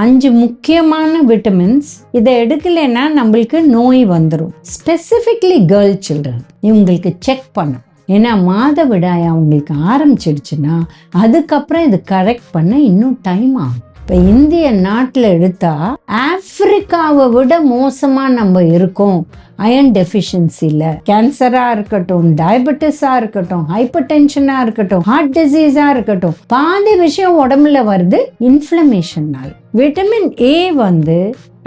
5 முக்கியமான விட்டமின்ஸ். இதை எடுக்கலைன்னா நம்மளுக்கு நோய் வந்துடும். ஸ்பெசிஃபிக்லி கேர்ள் சில்ட்ரன் இவங்களுக்கு செக் பண்ணும். ஏன்னா மாதவிடாய் அவங்களுக்கு ஆரம்பிச்சிடுச்சுன்னா அதுக்கப்புறம் இது கரெக்ட் பண்ண இன்னும் டைம் ஆகும். இப்போ இந்திய நாட்டில் எடுத்தா ஆப்பிரிக்காவை விட மோசமாக நம்ம இருக்கோம் அயன் டெஃபிஷியன்சியில். கேன்சராக இருக்கட்டும், டயபெட்டிஸாக இருக்கட்டும், ஹைப்பர் டென்ஷனாக இருக்கட்டும், ஹார்ட் டிசீஸாக இருக்கட்டும், பாதி விஷயம் உடம்புல வருது இன்ஃப்ளமேஷனால். விட்டமின் ஏ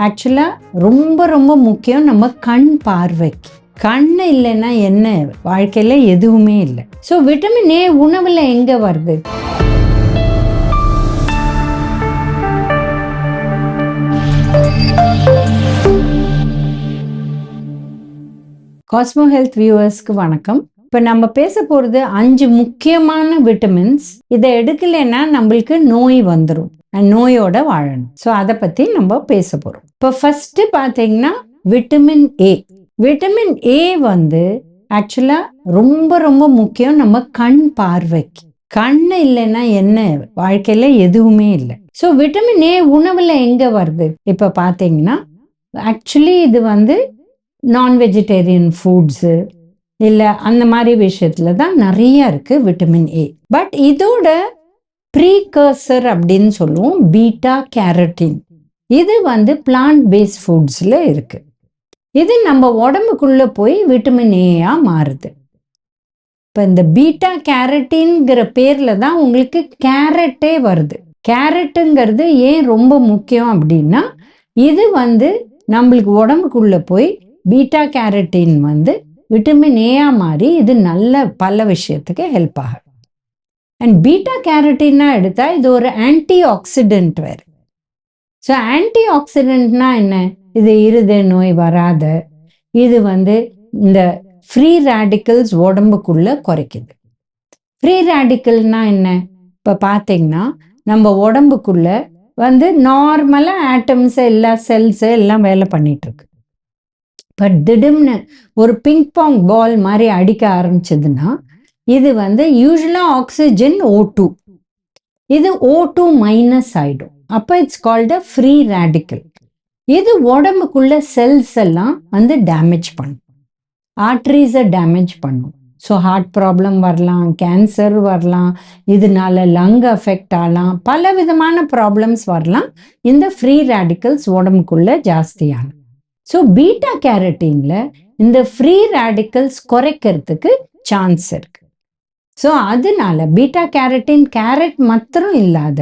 ஆக்சுவலாக ரொம்ப ரொம்ப முக்கியம் நம்ம கண் பார்வைக்கு. கண்ணு இல்லைன்னா என்ன வாழ்க்கையில் எதுவுமே இல்லை. ஸோ விட்டமின் ஏ உணவில் எங்கே வருது? காஸ்மோ ஹெல்த் வியூவர்ஸ்க்கு வணக்கம். இப்போ நம்ம பேச போகிறது 5 முக்கியமான விட்டமின்ஸ். இதை எடுக்கலைன்னா நம்மளுக்கு நோய் வந்துடும், நோயோட வாழணும். ஸோ அதை பற்றி நம்ம பேச போகிறோம். இப்போ ஃபஸ்ட்டு பார்த்தீங்கன்னா விட்டமின் ஏ. விட்டமின் ஏ ஆக்சுவலாக ரொம்ப ரொம்ப முக்கியம் நம்ம கண் பார்வைக்கு. கண்ணு இல்லைன்னா என்ன வாழ்க்கையில் எதுவுமே இல்லை. ஸோ விட்டமின் ஏ உணவில் எங்கே வருது? இப்போ பார்த்தீங்கன்னா ஆக்சுவலி இது நான் வெஜிடேரியன் ஃபுட்ஸு இல்லை அந்த மாதிரி விஷயத்துல தான் நிறைய இருக்குது விட்டமின் ஏ. பட் இதோட ப்ரீகர்சர் அப்படின்னு சொல்லுவோம் பீட்டா கேரட்டின். இது பிளான்ட் பேஸ்ட் ஃபுட்ஸில் இருக்குது. இது நம்ம உடம்புக்குள்ளே போய் விட்டமின் ஏயாக மாறுது. இப்போ இந்த பீட்டா கேரட்டின்ங்கிற பேரில் தான் உங்களுக்கு கேரட்டே வருது. கேரட்டுங்கிறது ஏன் ரொம்ப முக்கியம் அப்படின்னா இது நம்மளுக்கு உடம்புக்குள்ளே போய் பீட்டா கேரட்டின் விட்டமின் ஏயா மாறி இது நல்ல பல விஷயத்துக்கு ஹெல்ப் ஆகும். அண்ட் பீட்டா கேரட்டின்னா எடுத்தா இது ஒரு ஆன்டி ஆக்சிடென்ட் வேறு. ஸோ ஆன்டி ஆக்சிடென்ட்னா என்ன? இது இருதய நோய் வராத, இது இந்த ஃப்ரீ ரேடிக்கல்ஸ் உடம்புக்குள்ள குறைக்குது. ஃப்ரீ ரேடிக்கல்னா என்ன? இப்போ பார்த்தீங்கன்னா நம்ம உடம்புக்குள்ள நார்மலாக ஆட்டம்ஸ் எல்லா செல்ஸ் எல்லாம் வேலை பண்ணிட்டு இருக்கு. பட் திடீர்னு ஒரு பிங் பாங் பால் மாதிரி அடிக்க ஆரம்பிச்சதுன்னா இது யூஸ்வலாக ஆக்சிஜன் O2, இது O2 மைனஸ் ஆகிடும். அப்போ it's called a free radical. இது உடம்புக்குள்ள செல்ஸ் எல்லாம் டேமேஜ் பண்ணும், ஆர்ட்ரிஸை டேமேஜ் பண்ணும். ஸோ ஹார்ட் ப்ராப்ளம் வரலாம், கேன்சர் வரலாம், இதனால லங் அஃபெக்ட் ஆகலாம், பல விதமான ப்ராப்ளம்ஸ் வரலாம் இந்த ஃப்ரீ ரேடிக்கல்ஸ் உடம்புக்குள்ள ஜாஸ்தியான. ஸோ பீட்டா கேரட்டின்ல இந்த ஃப்ரீ ரேடிக்கல்ஸ் குறைக்கிறதுக்கு சான்ஸ் இருக்கு. ஸோ அதனால பீட்டா கேரட்டின் கேரட் மாத்திரம் இல்லாத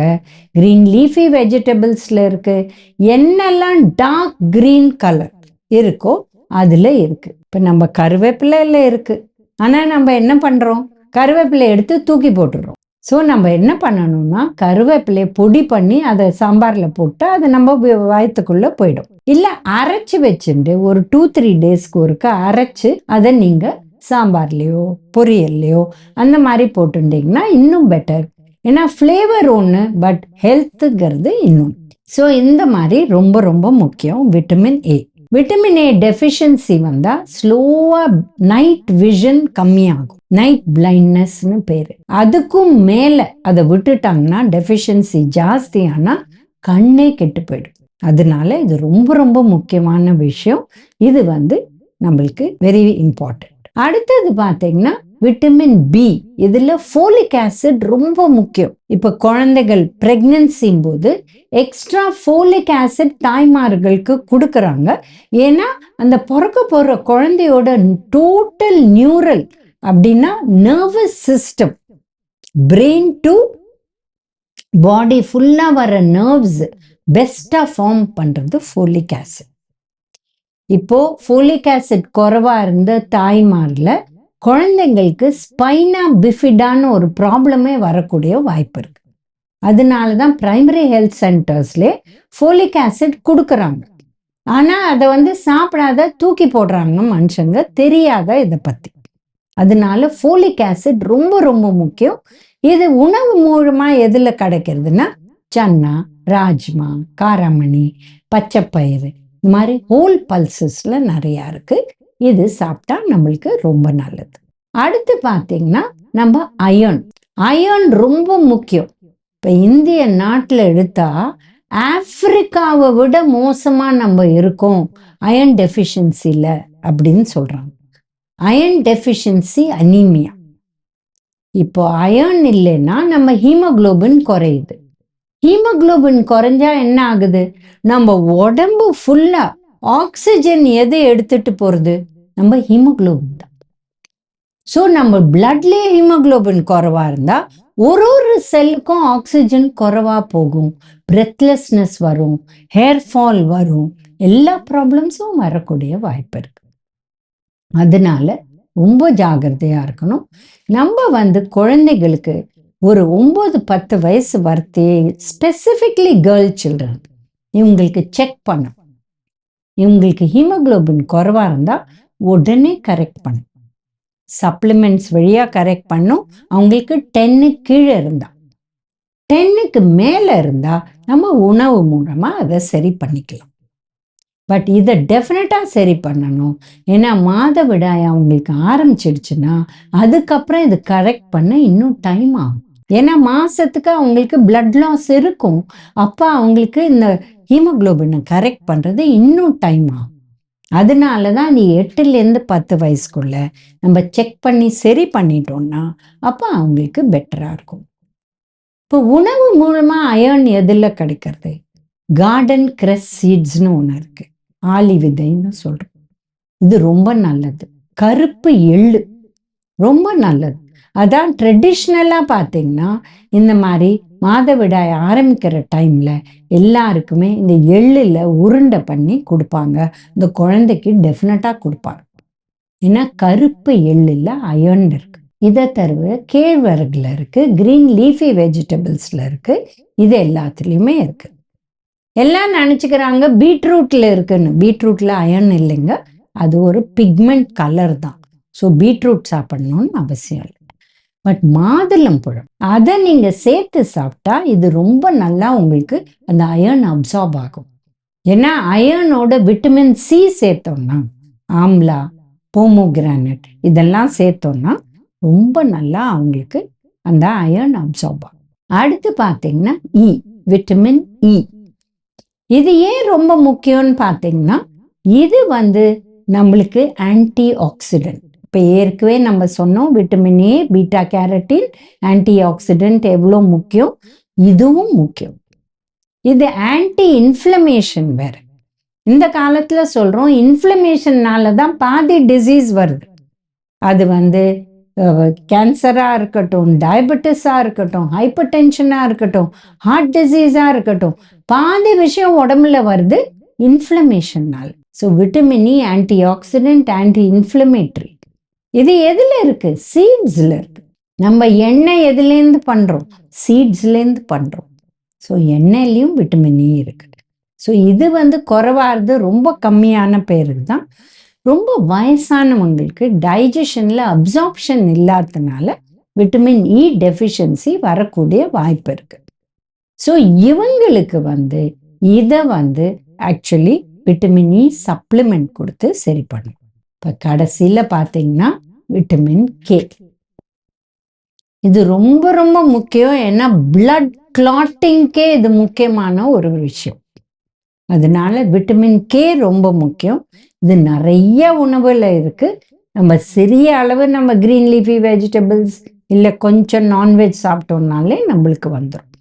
கிரீன் லீஃபி வெஜிடபிள்ஸில் இருக்கு. என்னெல்லாம் டார்க் கிரீன் கலர் இருக்கோ அதில் இருக்கு. இப்போ நம்ம கருவேப்பிலையில் இருக்கு. ஆனால் நம்ம என்ன பண்ணுறோம்? கருவேப்பிலை எடுத்து தூக்கி போட்டுடுறோம். ஸோ நம்ம என்ன பண்ணணும்னா கருவேப்பிலையை பொடி பண்ணி அதை சாம்பாரில் போட்டு அது நம்ம வயிற்றுக்குள்ளே போயிடும். இல்லை அரைச்சி வச்சுட்டு ஒரு 2-3 டேஸ்க்கு ஒருக்க அரைச்சி அதை நீங்கள் சாம்பார்லேயோ பொரியல்லையோ அந்த மாதிரி போட்டுட்டிங்கன்னா இன்னும் பெட்டர். ஏன்னா ஃப்ளேவர் ஒன்று, பட் ஹெல்த்துங்கிறது இன்னும். ஸோ இந்த மாதிரி ரொம்ப ரொம்ப முக்கியம் vitamin A. Vitamin A deficiency ஸ்லோவாக நைட் விஷன் கம்மியாகும், நைட் பிளைண்ட்னஸ்னு பேர். அதுக்கும் மேலே அதை விட்டுட்டாங்கன்னா டெஃபிஷியன்சி ஜாஸ்தியானா கண்ணே கெட்டு போயிடும். அதனால இது ரொம்ப ரொம்ப முக்கியமான விஷயம். இது நம்மளுக்கு வெரி இம்பார்ட்டன்ட். அடுத்தது பார்த்தீங்கன்னா விட்டமின் பி. இதுல ஃபோலிக் ஆசிட் ரொம்ப முக்கியம். இப்ப குழந்தைகள் பிரெக்னன்சின் போது எக்ஸ்ட்ரா ஃபோலிக் ஆசிட் தாய்மார்களுக்கு கொடுக்கறாங்க. ஏன்னா அந்த பிறக்க போற குழந்தையோட டோட்டல் நியூரல் அப்படின்னா நர்வஸ் சிஸ்டம், பிரெயின் டு பாடி ஃபுல்லா வர நர்வ்ஸ் பெஸ்டா ஃபார்ம் பண்றது ஃபோலிக் ஆசிட். இப்போ ஃபோலிக் ஆசிட் குறைவா இருந்த தாய்மார்ல குழந்தைங்களுக்கு ஸ்பைனா பிஃபிடான்னு ஒரு ப்ராப்ளமே வரக்கூடிய வாய்ப்பு இருக்கு. அதனால தான் பிரைமரி ஹெல்த் சென்டர்ஸ்ல ஃபோலிக் ஆசிட் கொடுக்குறாங்க. ஆனால் அதை சாப்பிடாத தூக்கி போடுறாங்க மனுஷங்க, தெரியாத இதை பற்றி. அதனால ஃபோலிக் ஆசிட் ரொம்ப ரொம்ப முக்கியம். இது உணவு மூலமாக எதில் கிடைக்கிறதுனா சன்னா, ராஜ்மா, காராமணி, பச்சைப்பயிறு, இந்த மாதிரி ஹோல் பல்சஸ்ல நிறையா இருக்கு. இது சாப்பிட்டா நம்மளுக்கு ரொம்ப நல்லது. அடுத்து பார்த்தீங்கன்னா நம்ம அயர்ன் ரொம்ப முக்கியம். இப்போ இந்திய நாட்டில் எடுத்தா ஆப்பிரிக்காவை விட மோசமா நம்ம இருக்கோம் அயன் டெஃபிஷியன்சில அப்படின்னு சொல்றாங்க. Iron deficiency anaemia. இப்போ அயன் இல்லைன்னா நம்ம ஹீமோகுளோபின் குறையுது. ஹீமோகுளோபின் குறைஞ்சா என்ன ஆகுது? நம்ம உடம்பு ஃபுல்லா ஆக்சிஜன் எதை எடுத்துட்டு போறது? நம்ம ஹீமோகுளோபின் தான். ஸோ நம்ம பிளட்லேயே ஹீமோகுளோபின் குறைவா இருந்தா ஒரு செல்லுக்கும் ஆக்சிஜன் குறைவா போகும், பிரெத்லெஸ்னஸ் வரும், ஹேர் ஃபால் வரும், எல்லா ப்ராப்ளம்ஸும் வரக்கூடிய வாய்ப்பு இருக்கு. அதனால ரொம்ப ஜாகிரதையா இருக்கணும். நம்ம குழந்தைகளுக்கு ஒரு 9-10 வயசு வரத்தே ஸ்பெசிஃபிக்லி கேர்ள் சில்ட்ரன் இவங்களுக்கு செக் பண்ணும். இவங்களுக்கு ஹீமோகுளோபின் குறைவா இருந்தா உடனே கரெக்ட் பண்ணும். சப்ளிமெண்ட்ஸ் வழியா கரெக்ட் பண்ணும். அவங்களுக்கு 10 கீழே இருந்தா, 10க்கு மேல இருந்தா நம்ம உணவு மூலமா அதை சரி பண்ணிக்கலாம். பட் இதை டெஃபினட்டா சரி பண்ணணும். ஏன்னா மாதவிடாய் அவங்களுக்கு ஆரம்பிச்சிடுச்சுன்னா அதுக்கப்புறம் இது கரெக்ட் பண்ண இன்னும் டைம் ஆகும். ஏன்னா மாசத்துக்கு அவங்களுக்கு பிளட் லாஸ் இருக்கும். அப்ப அவங்களுக்கு இந்த ஹீமோகுளோபினை கரெக்ட் பண்றது இன்னும் டைம் ஆகும். அதனாலதான் நீ 8லேருந்து 10 வயசுக்குள்ள நம்ம செக் பண்ணி சரி பண்ணிட்டோம்னா அப்ப அவங்களுக்கு பெட்டரா இருக்கும். இப்போ உணவு மூலமா அயர்ன் எதுல கிடைக்கிறது? கார்டன் கிரஸ் சீட்ஸ்னு ஒன்று இருக்கு, ஆளி விதைன்னு சொல்றோம். இது ரொம்ப நல்லது. கருப்பு எள்ளு ரொம்ப நல்லது. அதான் ட்ரெடிஷ்னலா பார்த்தீங்கன்னா இந்த மாதிரி மாதவிடாய் ஆரம்பிக்கிற டைம்ல எல்லாருக்குமே இந்த எள்ளுல உருண்டை பண்ணி கொடுப்பாங்க. இந்த குழந்தைக்கு டெஃபினட்டா கொடுப்பாங்க. ஏன்னா கருப்பு எள்ளுல அயர்ன் இருக்கு. இதை தவிர கேழ்வரகுல இருக்கு, கிரீன் லீஃபி வெஜிடபிள்ஸ்ல இருக்கு, இது எல்லாத்துலேயுமே இருக்கு. எல்லாம் நினச்சிக்கிறாங்க பீட்ரூட்ல இருக்குன்னு. பீட்ரூட்ல அயர்ன் இல்லைங்க, அது ஒரு பிக்மெண்ட் கலர் தான். ஸோ பீட்ரூட் சாப்பிடணும்னு அவசியம் இல்லை. பட் மாதுளம்பழம் அதை நீங்க சேர்த்து சாப்பிட்டா இது ரொம்ப நல்லா உங்களுக்கு அந்த அயர்ன் அப்சார்ப் ஆகும். ஏன்னா அயர்னோட விட்டமின் சி சேர்த்தோம்னா, ஆம்லா, போமோகிரானட் இதெல்லாம் சேர்த்தோம்னா ரொம்ப நல்லா அவங்களுக்கு அந்த அயர்ன் அப்சார்ப் ஆகும். அடுத்து பார்த்தீங்கன்னா விட்டமின் இ. இது ஏன் ரொம்ப முக்கியம்னு பார்த்தீங்கன்னா இது நம்மளுக்கு ஆன்டி ஆக்சிடென்ட். இப்போ ஏற்கனவே நம்ம சொன்னோம் vitamin A, beta carotene, anti accident எவ்வளோ முக்கியம், இதுவும் முக்கியம். இது ஆன்டி இன்ஃப்ளமேஷன் வேற. இந்த காலத்துல சொல்றோம் இன்ஃப்ளமேஷன்னால தான் பாதி டிசீஸ் வருது. அது கேன்சரா இருக்கட்டும், டயபெட்டிஸா இருக்கட்டும், ஹைப்பர் டென்ஷனா இருக்கட்டும், ஹார்ட் டிசீஸா இருக்கட்டும், பாதி விஷயம் உடம்புல வருது இன்ஃப்ளமேஷன்னால. So vitamin E antioxidant, anti inflammatory. இது எதுல இருக்கு? சீட்ஸ்ல இருக்கு. நம்ம எண்ணெய் எதுலேருந்து பண்றோம்? சீட்ஸ்லேருந்து பண்றோம். ஸோ எண்ணெய்லையும் விட்டமின் இ இருக்கு. ஸோ இது குறைவாகிறது ரொம்ப கம்மியான பேருக்கு தான். ரொம்ப வயசானவங்களுக்கு டைஜஷன்ல அப்சார்ப்ஷன் இல்லாததுனால விட்டமின் இ டெஃபிஷியன்சி வரக்கூடிய வாய்ப்பு இருக்கு. ஸோ இவங்களுக்கு இதை ஆக்சுவலி விட்டமின் இ சப்ளிமெண்ட் கொடுத்து சரி பண்ணும். இப்போ கடைசியில் பார்த்தீங்கன்னா விட்டமின் கே. இது ரொம்ப ரொம்ப முக்கியம். ஏன்னா பிளட் கிளாட்டிங்க்கே இது முக்கியமான ஒரு விஷயம். அதனால விட்டமின் கே ரொம்ப முக்கியம். இது நிறைய உணவுல இருக்கு. நம்ம சிறிய அளவு நம்ம கிரீன் லீஃபி வெஜிடபிள்ஸ் இல்லை கொஞ்சம் நான்வெஜ் சாப்பிட்டோம்னாலே நம்மளுக்கு வந்துடும்.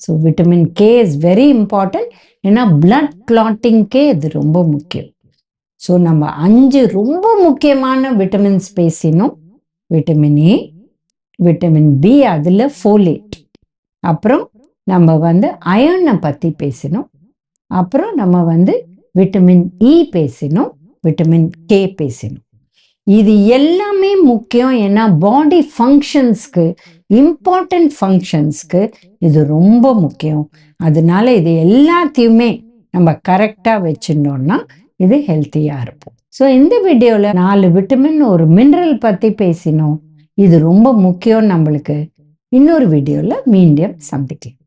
So vitamin K is very important. ஏன்னா பிளட் கிளாட்டிங்க்கே இது ரொம்ப முக்கியம். ஸோ நம்ம 5 ரொம்ப முக்கியமான விட்டமின்ஸ் பேசினோம். விட்டமின் ஏ, விட்டமின் பி, அதில் ஃபோலேட், அப்புறம் நம்ம அயர்னை பற்றி பேசினோம், அப்புறம் நம்ம விட்டமின் இ பேசினோம், விட்டமின் கே பேசினோம். இது எல்லாமே முக்கியம். ஏன்னா பாடி ஃபங்க்ஷன்ஸ்க்கு, இம்பார்ட்டன்ட் ஃபங்க்ஷன்ஸ்க்கு இது ரொம்ப முக்கியம். அதனால இது எல்லாத்தையுமே நம்ம கரெக்டாக வச்சுட்டோம்னா இது ஹெல்த்தியாக இருப்போம். ஸோ இந்த வீடியோவில் 4 விட்டமின், ஒரு மினரல் பற்றி பேசினோம். இது ரொம்ப முக்கியம் நம்மளுக்கு. இன்னொரு வீடியோவில் மீண்டும் சந்திக்கலாம்.